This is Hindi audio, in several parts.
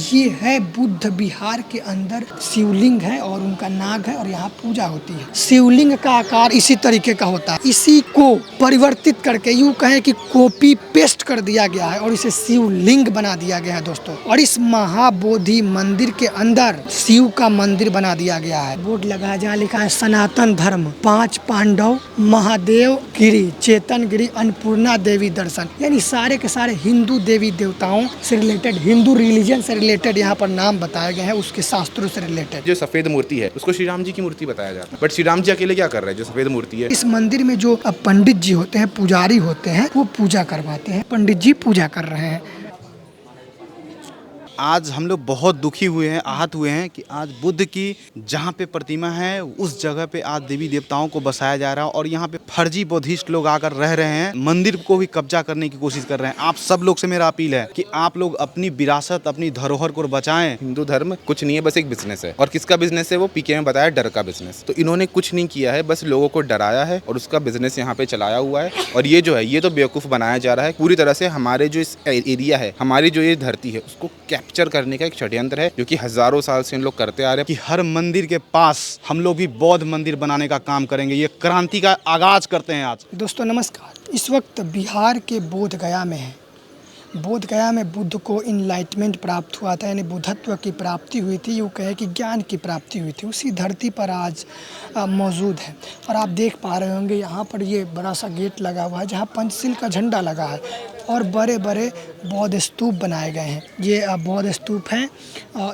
ये है बुद्ध विहार के अंदर शिवलिंग है और उनका नाग है और यहाँ पूजा होती है। शिवलिंग का आकार इसी तरीके का होता है, इसी को परिवर्तित करके यूँ कहें कि कॉपी पेस्ट कर दिया गया है और इसे शिवलिंग बना दिया गया है दोस्तों। और इस महाबोधि मंदिर के अंदर शिव का मंदिर बना दिया गया है। बोर्ड लगा है जहाँ लिखा है सनातन धर्म, 5 पांडव, महादेव गिरी, चेतन गिरी, अन्नपूर्णा देवी दर्शन, यानी सारे के सारे हिंदू देवी देवताओं से रिलेटेड, हिंदू रिलीजन से रिलेटेड यहाँ पर नाम बताए गए हैं, उसके शास्त्रों से रिलेटेड। जो सफेद मूर्ति है उसको श्री राम जी की मूर्ति बताया जाता है, बट श्री राम जी अकेले क्या कर रहे हैं? जो सफेद मूर्ति है, इस मंदिर में जो पंडित जी होते हैं, पुजारी होते हैं, वो पूजा करवाते हैं। पंडित जी पूजा कर रहे हैं। आज हम लोग बहुत दुखी हुए हैं, आहत हुए हैं कि आज बुद्ध की जहाँ पे प्रतिमा है उस जगह पे आज देवी देवताओं को बसाया जा रहा है और यहाँ पे फर्जी बुद्धिस्ट लोग आकर रह रहे हैं, मंदिर को भी कब्जा करने की कोशिश कर रहे हैं। आप सब लोग से मेरा अपील है कि आप लोग अपनी विरासत, अपनी धरोहर को बचाएं। हिंदू धर्म कुछ नहीं है, बस एक बिजनेस है। और किसका बिजनेस है? वो पीके में बताया, डर का बिजनेस। तो इन्होंने कुछ नहीं किया है, बस लोगों को डराया है और उसका बिजनेस यहाँ पे चलाया हुआ है। और ये जो है, ये तो बेवकूफ़ बनाया जा रहा है पूरी तरह से। हमारे जो इस एरिया है, हमारी जो ये धरती है, उसको कैप्चर करने का एक षड्यंत्र है जो कि हजारों साल से इन लोग करते आ रहे हैं। कि हर मंदिर के पास हम लोग भी बौद्ध मंदिर बनाने का काम करेंगे। ये क्रांति का आगाज करते हैं आज। दोस्तों नमस्कार। इस वक्त बिहार के बोध गया में है। बोध गया में बुद्ध को इनलाइटमेंट प्राप्त हुआ था, यानी बुद्धत्व की प्राप्ति हुई थी, यूँ कहे कि ज्ञान की प्राप्ति हुई थी। उसी धरती पर आज मौजूद है। और आप देख पा रहे होंगे यहाँ पर ये बड़ा सा गेट लगा हुआ है जहाँ पंचशील का झंडा लगा है और बड़े बड़े बौद्ध स्तूप बनाए गए हैं। ये बौद्ध स्तूप हैं,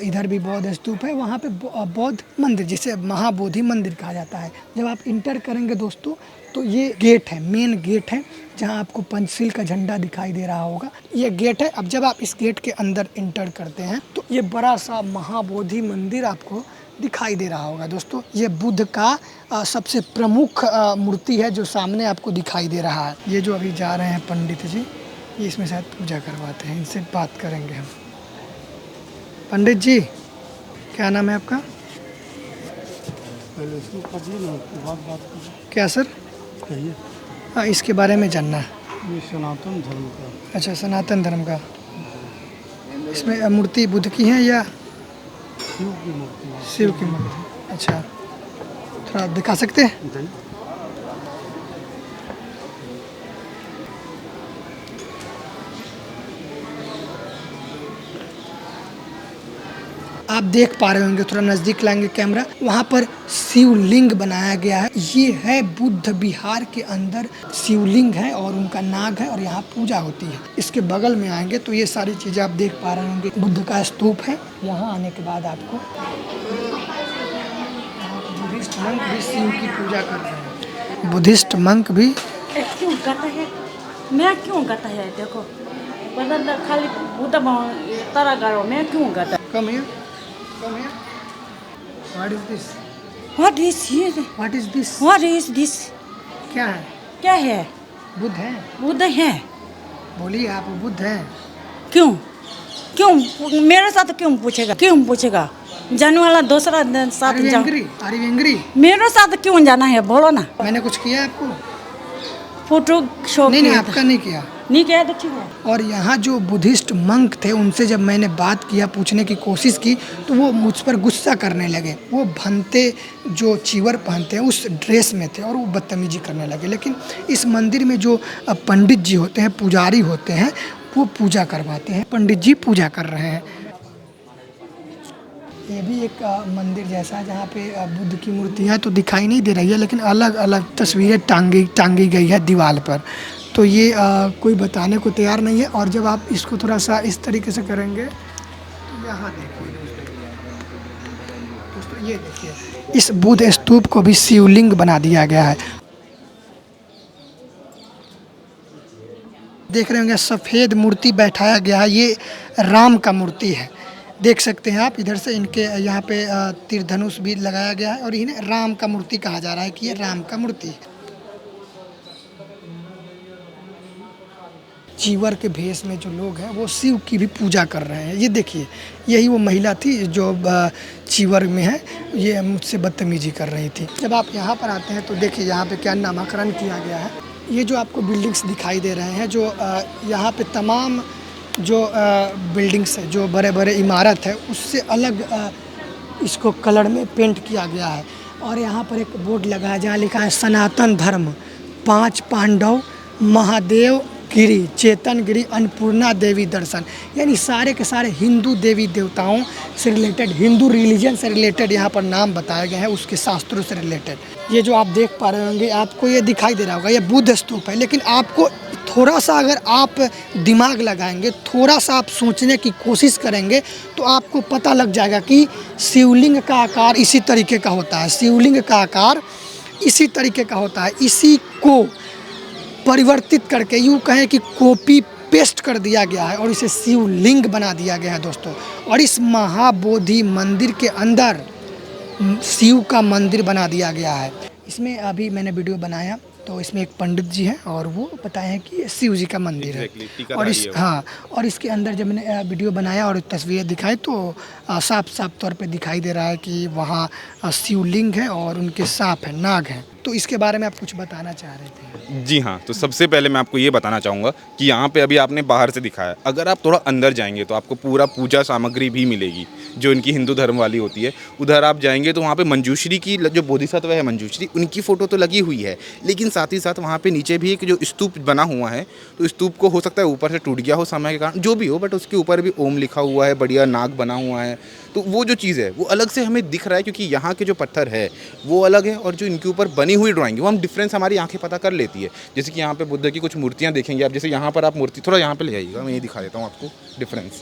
इधर भी बौद्ध स्तूप है, वहाँ पे बौद्ध मंदिर जिसे महाबोधि मंदिर कहा जाता है। जब आप इंटर करेंगे दोस्तों तो ये गेट है, मेन गेट है, जहाँ आपको पंचशील का झंडा दिखाई दे रहा होगा। ये गेट है। अब जब आप इस गेट के अंदर इंटर करते हैं तो ये बड़ा सा महाबोधि मंदिर आपको दिखाई दे रहा होगा। दोस्तों ये बुद्ध का सबसे प्रमुख मूर्ति है जो सामने आपको दिखाई दे रहा है। ये जो अभी जा रहे हैं पंडित जी, ये इसमें शायद पूजा करवाते हैं, इनसे बात करेंगे हम। पंडित जी, क्या नाम है आपका? क्या सर? हाँ, इसके बारे में जानना है। ये सनातन धर्म का। अच्छा, सनातन धर्म का। इसमें मूर्ति बुद्ध की है या शिव की मूर्ति है। शिव की मूर्ति? अच्छा, थोड़ा दिखा सकते हैं? आप देख पा रहे होंगे, थोड़ा नज़दीक लाएंगे कैमरा, वहाँ पर शिवलिंग बनाया गया है। ये है बुद्ध विहार के अंदर शिवलिंग है और उनका नाग है और यहाँ पूजा होती है। इसके बगल में आएंगे तो ये सारी चीज़ें आप देख पा रहे होंगे। बुद्ध का स्तूप है। यहाँ आने के बाद आपको बुद्धिस्ट मंक भी शिव की पूजा कर रहे हैं। बुद्धिस्ट मंक भी क्यों करता है? मैं क्यों करता है? देखो खाली बुद्ध तरह करो, मैं क्यों करता? Come here. Come here. What is this? What is here? What is this? What is this? क्या है? क्या है? बुद्ध है। बुद्ध है। बोलिए, आप बुद्ध हैं। क्यों? क्यों मेरे साथ क्यों पूछेगा? क्यों पूछेगा? जाने वाला दूसरा साथ Are you जाओ। angry? Are you angry? मेरे साथ क्यों जाना है? बोलो ना। मैंने कुछ किया आपको? फोटो शो नहीं, आपका नहीं किया। नहीं किया तो ठीक है। और यहाँ जो बुद्धिस्ट मंक थे उनसे जब मैंने बात किया, पूछने की कोशिश की, तो वो मुझ पर गुस्सा करने लगे। वो भंते जो चीवर पहनते हैं उस ड्रेस में थे और वो बदतमीजी करने लगे। लेकिन इस मंदिर में जो पंडित जी होते हैं, पुजारी होते हैं, वो पूजा करवाते हैं। पंडित जी पूजा कर रहे हैं। ये भी एक मंदिर जैसा है जहाँ पे बुद्ध की मूर्तियाँ तो दिखाई नहीं दे रही है, लेकिन अलग अलग तस्वीरें टांगी गई है दीवार पर। तो ये कोई बताने को तैयार नहीं है। और जब आप इसको थोड़ा सा इस तरीके से करेंगे तो यहाँ देखिए दोस्तों, ये देखिए, इस बुद्ध स्तूप को भी शिवलिंग बना दिया गया है। देख रहे होंगे सफ़ेद मूर्ति बैठाया गया है। ये राम का मूर्ति है, देख सकते हैं आप। इधर से इनके यहाँ पे तीर धनुष भी लगाया गया है और इन्हें राम का मूर्ति कहा जा रहा है कि ये राम का मूर्ति है। चीवर के भेष में जो लोग हैं वो शिव की भी पूजा कर रहे हैं। ये देखिए, यही वो महिला थी जो चीवर में है, ये मुझसे बदतमीजी कर रही थी। जब आप यहाँ पर आते हैं तो देखिए यहाँ पे क्या नामकरण किया गया है। ये जो आपको बिल्डिंग्स दिखाई दे रहे हैं, जो यहाँ पे तमाम जो बिल्डिंग्स है, जो बड़े बड़े इमारत है, उससे अलग इसको कलर में पेंट किया गया है। और यहाँ पर एक बोर्ड लगा है जहाँ लिखा है सनातन धर्म, 5 पांडव, महादेव गिरी, चेतन गिरी, अन्नपूर्णा देवी दर्शन, यानी सारे के सारे हिंदू देवी देवताओं से रिलेटेड, हिंदू रिलीजन से रिलेटेड यहाँ पर नाम बताए गए हैं, उसके शास्त्रों से रिलेटेड। ये जो आप देख पा रहे होंगे, आपको ये दिखाई दे रहा होगा, ये बुद्ध स्तूप है। लेकिन आपको थोड़ा सा अगर आप दिमाग लगाएंगे, थोड़ा सा आप सोचने की कोशिश करेंगे, तो आपको पता लग जाएगा कि शिवलिंग का आकार इसी तरीके का होता है। शिवलिंग का आकार इसी तरीके का होता है। इसी को परिवर्तित करके, यूँ कहें कि कॉपी पेस्ट कर दिया गया है और इसे शिवलिंग बना दिया गया है दोस्तों। और इस महाबोधि मंदिर के अंदर शिव का मंदिर बना दिया गया है। इसमें अभी मैंने वीडियो बनाया तो इसमें एक पंडित जी हैं और वो बताए हैं कि शिव जी का मंदिर है। और और इसके अंदर जब मैंने वीडियो बनाया और तस्वीरें दिखाई तो साफ साफ तौर पे दिखाई दे रहा है कि वहाँ शिवलिंग है और उनके सांप है, नाग है। तो इसके बारे में आप कुछ बताना चाह रहे थे? जी हाँ, तो सबसे पहले मैं आपको ये बताना चाहूँगा कि यहाँ पे अभी आपने बाहर से दिखाया, अगर आप थोड़ा अंदर जाएंगे तो आपको पूरा पूजा सामग्री भी मिलेगी जो इनकी हिंदू धर्म वाली होती है। उधर आप जाएंगे तो वहाँ पे मंजूश्री की जो बोधिसत्व है, मंजूश्री, उनकी फ़ोटो तो लगी हुई है, लेकिन साथ ही साथ वहाँ पे नीचे भी एक जो स्तूप बना हुआ है, तो स्तूप को हो सकता है ऊपर से टूट गया हो समय के कारण, जो भी हो, बट उसके ऊपर भी ओम लिखा हुआ है, बढ़िया नाग बना हुआ है। तो वो जो चीज़ है वो अलग से हमें दिख रहा है क्योंकि यहाँ के जो पत्थर है वो अलग है और जो इनके ऊपर बनी हुई ड्राइंग है वो हम डिफरेंस हमारी आंखें पता कर लेती है। जैसे कि यहाँ पे बुद्ध की कुछ मूर्तियाँ देखेंगे आप, जैसे यहाँ पर आप मूर्ति थोड़ा यहाँ पे ले जाइएगा, मैं ये दिखा देता हूँ आपको डिफरेंस,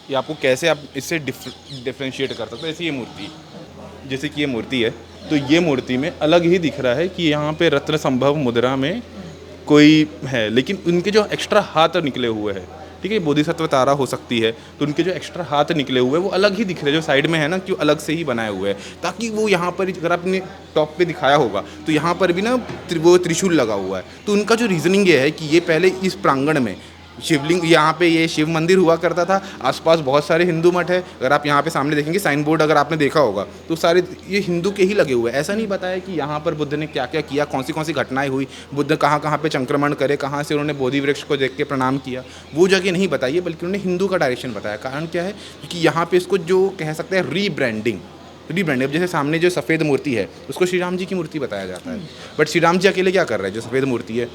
ये आपको कैसे आप इससे डिफ्रेंशिएट कर सकते हो। ऐसी ये मूर्ति, जैसे कि ये मूर्ति है, तो ये मूर्ति में अलग ही दिख रहा है कि यहाँ पे रत्न संभव मुद्रा में कोई है, लेकिन उनके जो एक्स्ट्रा हाथ निकले हुए हैं, ठीक है, बोधिसत्व तारा हो सकती है, तो उनके जो एक्स्ट्रा हाथ निकले हुए हैं वो अलग ही दिख रहे हैं, जो साइड में है ना, क्यों अलग से ही बनाए हुए हैं, ताकि वो यहाँ पर अगर आपने टॉप पे दिखाया होगा तो यहाँ पर भी ना वो त्रिशूल लगा हुआ है। तो उनका जो रीजनिंग ये है कि ये पहले इस प्रांगण में शिवलिंग, यहाँ पे ये शिव मंदिर हुआ करता था, आसपास बहुत सारे हिंदू मठ है। अगर आप यहाँ पे सामने देखेंगे साइन बोर्ड, अगर आपने देखा होगा तो सारे ये हिंदू के ही लगे हुए हैं। ऐसा नहीं बताया कि यहाँ पर बुद्ध ने क्या क्या किया, कौन सी घटनाएं हुई, बुद्ध कहाँ कहाँ पे संक्रमण करे, कहाँ से उन्होंने बोधि वृक्ष को देख के प्रणाम किया, वो जगह नहीं बताई है, बल्कि उन्होंने हिंदू का डायरेक्शन बताया। कारण क्या है, क्योंकि यहाँ पे इसको जो कह सकते हैं रीब्रांडिंग, जैसे सामने जो सफ़ेद मूर्ति है उसको श्री राम जी की मूर्ति बताया जाता है, बट श्री राम जी अकेले क्या कर रहे हैं, जो सफ़ेद मूर्ति है,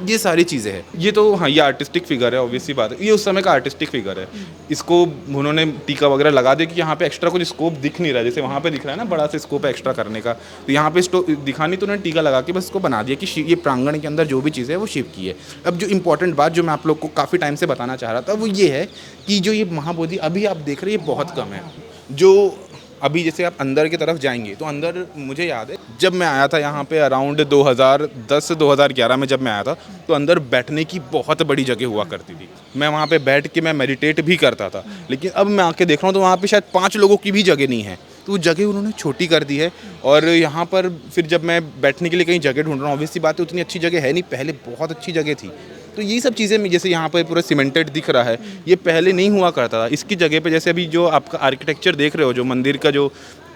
ये सारी चीज़ें हैं। ये तो हाँ, ये आर्टिस्टिक फिगर है, ऑब्वियसली बात है, ये उस समय का आर्टिस्टिक फिगर है। इसको उन्होंने टीका वगैरह लगा दिया कि यहाँ पे एक्स्ट्रा कुछ स्कोप दिख नहीं रहा है, जैसे वहाँ पे दिख रहा है ना बड़ा सा स्कोप है एक्स्ट्रा करने का, तो यहाँ पे दिखानी तो उन्होंने टीका लगा के बस इसको बना दिया कि ये प्रांगण के अंदर जो भी चीज़ है वो शिव की है। अब जो इंपॉर्टेंट बात जो मैं आप लोग को काफ़ी टाइम से बताना चाह रहा था वो ये है कि जो ये महाबोधि अभी आप देख रहे हैं ये बहुत कम है। जो अभी जैसे आप अंदर की तरफ जाएंगे तो अंदर मुझे याद है जब मैं आया था यहाँ पे अराउंड 2010-2011 में जब मैं आया था तो अंदर बैठने की बहुत बड़ी जगह हुआ करती थी। मैं वहाँ पे बैठ के मैं मेडिटेट भी करता था, लेकिन अब मैं आके देख रहा हूँ तो वहाँ पे शायद 5 लोगों की भी जगह नहीं है। तो वो जगह उन्होंने छोटी कर दी है। और यहाँ पर फिर जब मैं बैठने के लिए कहीं जगह ढूंढ रहा हूँ, ऑब्वियसली बात है उतनी अच्छी जगह है नहीं, पहले बहुत अच्छी जगह थी। तो ये सब चीज़ें जैसे यहाँ पर पूरा सीमेंटेड दिख रहा है, ये पहले नहीं हुआ करता था। इसकी जगह पे जैसे अभी जो आपका आर्किटेक्चर देख रहे हो, जो मंदिर का जो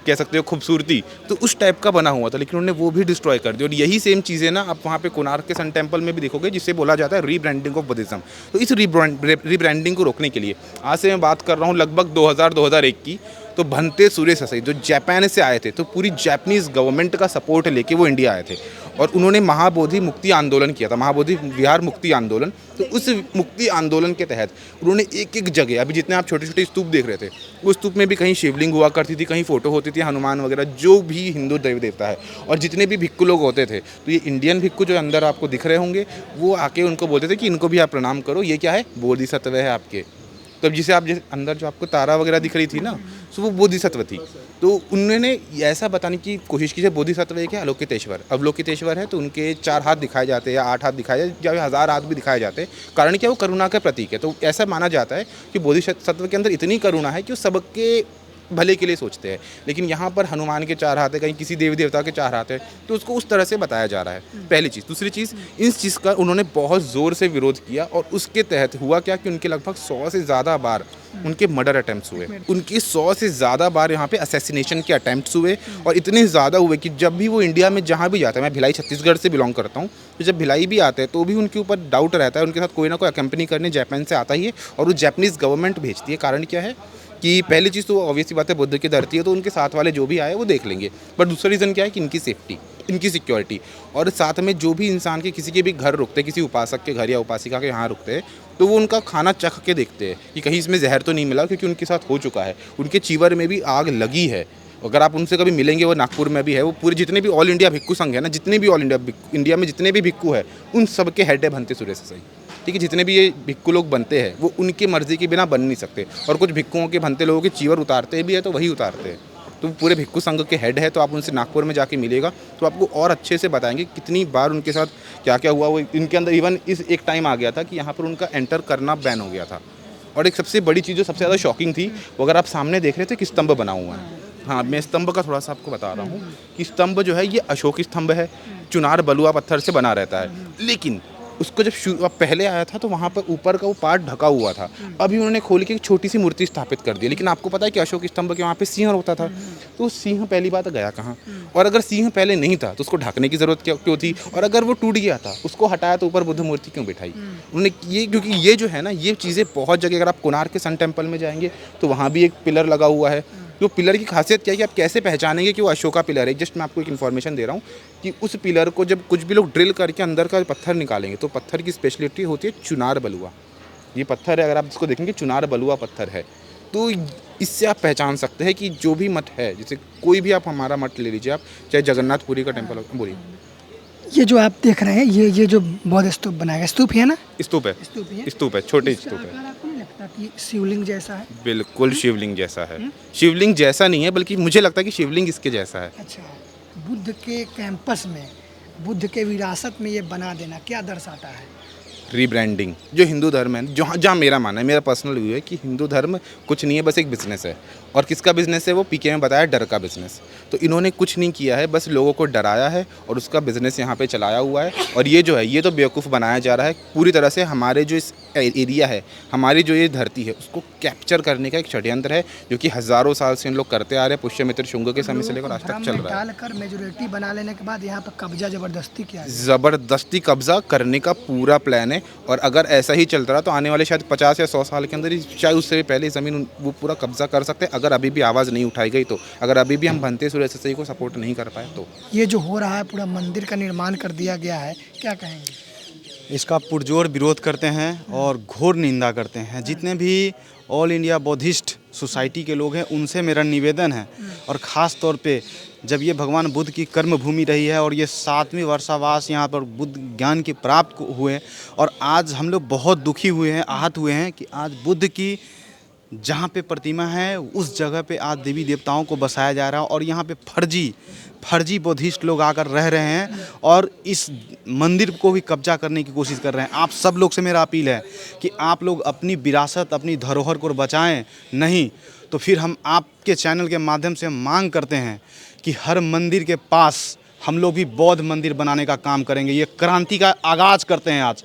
कह सकते हो खूबसूरती, तो उस टाइप का बना हुआ था, लेकिन उन्होंने वो भी डिस्ट्रॉय कर दी। और यही सेम चीज़ें ना आप वहाँ पे कोणार्क के सन टेम्पल में भी देखोगे, जिसे बोला जाता है रीब्रांडिंग ऑफ बुद्धिज्म। तो इस रीब्रांडिंग को रोकने के लिए आज से मैं बात कर रहा हूँ लगभग 2000-2001 की, तो भंते सुरेश ससाई जो जापान से आए थे, तो पूरी जापानीज़ गवर्नमेंट का सपोर्ट लेके वो इंडिया आए थे और उन्होंने महाबोधि मुक्ति आंदोलन किया था, महाबोधि विहार मुक्ति आंदोलन। तो उस मुक्ति आंदोलन के तहत उन्होंने एक एक जगह, अभी जितने आप छोटे छोटे स्तूप देख रहे थे, उस स्तूप में भी कहीं शिवलिंग हुआ करती थी, कहीं फोटो होती थी हनुमान वगैरह, जो भी हिंदू देवी देवता है, और जितने भी भिक्खु लोग होते थे, तो ये इंडियन भिक्खु जो अंदर आपको दिख रहे होंगे, वो आके उनको बोलते थे कि इनको भी आप प्रणाम करो, ये क्या है, बोधिसत्व है आपके। तब जिसे आप जैसे अंदर जो आपको तारा वगैरह दिख रही थी ना, तो वो बोधिसत्व थी। तो उन्होंने ऐसा बताने की कोशिश की है, बोधिसत्व एक है अवलोकितेश्वर, अवलोकितेश्वर है, तो उनके 4 हाथ दिखाए जाते हैं या 8 हाथ दिखाए जाते हैं या 1000 हाथ भी दिखाए जाते हैं। कारण क्या, वो करुणा का प्रतीक है। तो ऐसा माना जाता है कि बोधिसत्व के अंदर इतनी करुणा है कि वो सबके भले के लिए सोचते हैं। लेकिन यहाँ पर हनुमान के चार हाथ है, कहीं किसी देवी देवता के चार हाथ है, तो उसको उस तरह से बताया जा रहा है। पहली चीज़। दूसरी चीज़, इस चीज़ का उन्होंने बहुत ज़ोर से विरोध किया और उसके तहत हुआ क्या कि उनके लगभग 100 से ज़्यादा बार उनके मर्डर अटैम्प्ट्स हुए, उनके 100 से ज़्यादा बार यहाँ पे असैसिनेशन के अटैम्प्ट्स हुए और इतने ज़्यादा हुए कि जब भी वो इंडिया में जहाँ भी जाता है, मैं भिलाई छत्तीसगढ़ से बिलोंग करता हूँ, तो जब भिलाई भी आते हैं तो भी उनके ऊपर डाउट रहता है, उनके साथ कोई ना कोई अकम्पनी करने जापान से आता ही है और वो जापानीज़ गवर्नमेंट भेजती है। कारण क्या है कि पहली चीज़ तो ऑब्वियस सी बात है, बुद्ध की धरती है तो उनके साथ वाले जो भी आए वो देख लेंगे, बट दूसरा रीज़न क्या है कि इनकी सेफ्टी, इनकी सिक्योरिटी, और साथ में जो भी इंसान के किसी के भी घर रुकते हैं, किसी उपासक के घर या उपासिका के यहाँ रुकते हैं, तो वो उनका खाना चख के देखते हैं कि कहीं इसमें जहर तो नहीं मिला, क्योंकि उनके साथ हो चुका है। उनके चीवर में भी आग लगी है। अगर आप उनसे कभी मिलेंगे, वो नागपुर में भी है, वो पूरे जितने भी ऑल इंडिया भिक्खू संघ है ना, जितने भी ऑल इंडिया में जितने भी भिक्खू है, उन सब के हेड है भंते सुरेश सही। ठीक है, जितने भी ये भिक्खू लोग बनते हैं वो उनकी मर्जी के बिना बन नहीं सकते, और कुछ भिक्खुओं के भंते लोगों के चीवर उतारते भी है तो वही उतारते हैं। तो पूरे भिक्खू संघ के हेड है, तो आप उनसे नागपुर में जाके मिलेगा तो आपको और अच्छे से बताएंगे कितनी बार उनके साथ क्या क्या हुआ। वो इनके अंदर इवन इस एक टाइम आ गया था कि यहाँ पर उनका एंटर करना बैन हो गया था। और एक सबसे बड़ी चीज़ जो सबसे ज़्यादा शॉकिंग थी, वो अगर आप सामने देख रहे थे कि स्तंभ बना हुआ है। हाँ, मैं स्तंभ का थोड़ा सा आपको बता रहा हूँ कि स्तंभ जो है ये अशोक स्तंभ है, चुनार बलुआ पत्थर से बना रहता है। लेकिन उसको जब पहले आया था तो वहाँ पर ऊपर का वो पार्ट ढका हुआ था। अभी उन्होंने खोल के एक छोटी सी मूर्ति स्थापित कर दी। लेकिन आपको पता है कि अशोक स्तंभ के वहाँ पे सिंह होता था, तो सिंह पहली बात गया कहाँ, और अगर सिंह पहले नहीं था तो उसको ढकने की ज़रूरत क्यों थी, और अगर वो टूट गया था उसको हटाया तो ऊपर बुद्ध मूर्ति क्यों बिठाई उन्होंने। ये क्योंकि ये जो है ना, ये चीज़ें बहुत जगह, अगर आप कोणार्क के सन टेम्पल में जाएंगे तो वहाँ भी एक पिलर लगा हुआ है। तो पिलर की खासियत क्या है कि आप कैसे पहचानेंगे कि वो अशोका पिलर है। जस्ट मैं आपको एक इन्फॉर्मेशन दे रहा हूँ कि उस पिलर को जब कुछ भी लोग ड्रिल करके अंदर का पत्थर निकालेंगे तो पत्थर की स्पेशलिटी होती है चुनार बलुआ। ये पत्थर है, अगर आप इसको देखेंगे चुनार बलुआ पत्थर है, तो इससे आप पहचान सकते हैं कि जो भी मठ है, जैसे कोई भी आप हमारा मठ ले लीजिए, आप चाहे जगन्नाथपुरी का टेम्पल हो, बोलिए। ये जो आप देख रहे हैं, ये जो बौद्ध स्तूप बनाया गया, स्तूप ही है ना? स्तूप है, स्तूप ही है। स्तूप है, छोटे इसका स्तूप है। आकार आपको नहीं लगता कि शिवलिंग जैसा है? बिल्कुल शिवलिंग जैसा है। शिवलिंग जैसा नहीं है, बल्कि मुझे लगता है कि शिवलिंग इसके जैसा है। अच्छा, बुद्ध के कैंपस में, बुद्ध के विरासत में ये बना देना क्या दर्शाता है? रीब्रांडिंग। जो हिंदू धर्म है, जहाँ मेरा मानना है, मेरा पर्सनल व्यू है कि हिंदू धर्म कुछ नहीं है, बस एक बिजनेस है। और किसका बिजनेस है? वो पीके में बताया, डर का बिजनेस। तो इन्होंने कुछ नहीं किया है, बस लोगों को डराया है और उसका बिजनेस यहाँ पे चलाया हुआ है। और ये जो है, ये तो बेवकूफ़ बनाया जा रहा है पूरी तरह से। हमारे जो इस एरिया है, हमारी जो ये धरती है, उसको कैप्चर करने का एक षड्यंत्र है जो कि हज़ारों साल से इन लोग करते आ रहे हैं। पुष्यमित्र शुंग के समय से लेकर आज तक चल रहा है। डालकर मेजोरिटी बना लेने के बाद यहाँ पर कब्जा ज़बरदस्ती किया है। ज़बरदस्ती कब्जा करने का पूरा प्लान है। और अगर ऐसा ही चलता रहा तो आने वाले शायद 50 या 100 साल के अंदर ही, शायद उससे भी पहले ज़मीन वो पूरा कब्जा कर सकते हैं, अगर अभी भी आवाज़ नहीं उठाई गई तो। अगर अभी भी हम भंते सुरेश सही को सपोर्ट नहीं कर पाए तो। ये जो हो रहा है, पूरा मंदिर का निर्माण कर दिया गया है, क्या कहेंगे? इसका पुरजोर विरोध करते हैं और घोर निंदा करते हैं। जितने भी ऑल इंडिया बौद्धिस्ट सोसाइटी के लोग हैं, उनसे मेरा निवेदन है, और ख़ास तौर पे जब ये भगवान बुद्ध की कर्म भूमि रही है और ये 7वीं वर्षावास यहाँ पर बुद्ध ज्ञान की प्राप्त हुए, और आज हम लोग बहुत दुखी हुए हैं, आहत हुए हैं कि आज बुद्ध की जहाँ पे प्रतिमा है उस जगह पे आज देवी देवताओं को बसाया जा रहा है, और यहाँ पे फर्जी बौद्धिस्ट लोग आकर रह रहे हैं और इस मंदिर को भी कब्जा करने की कोशिश कर रहे हैं। आप सब लोग से मेरा अपील है कि आप लोग अपनी विरासत, अपनी धरोहर को बचाएं, नहीं तो फिर हम आपके चैनल के माध्यम से मांग करते हैं कि हर मंदिर के पास हम लोग भी बौद्ध मंदिर बनाने का काम करेंगे। ये क्रांति का आगाज़ करते हैं आज।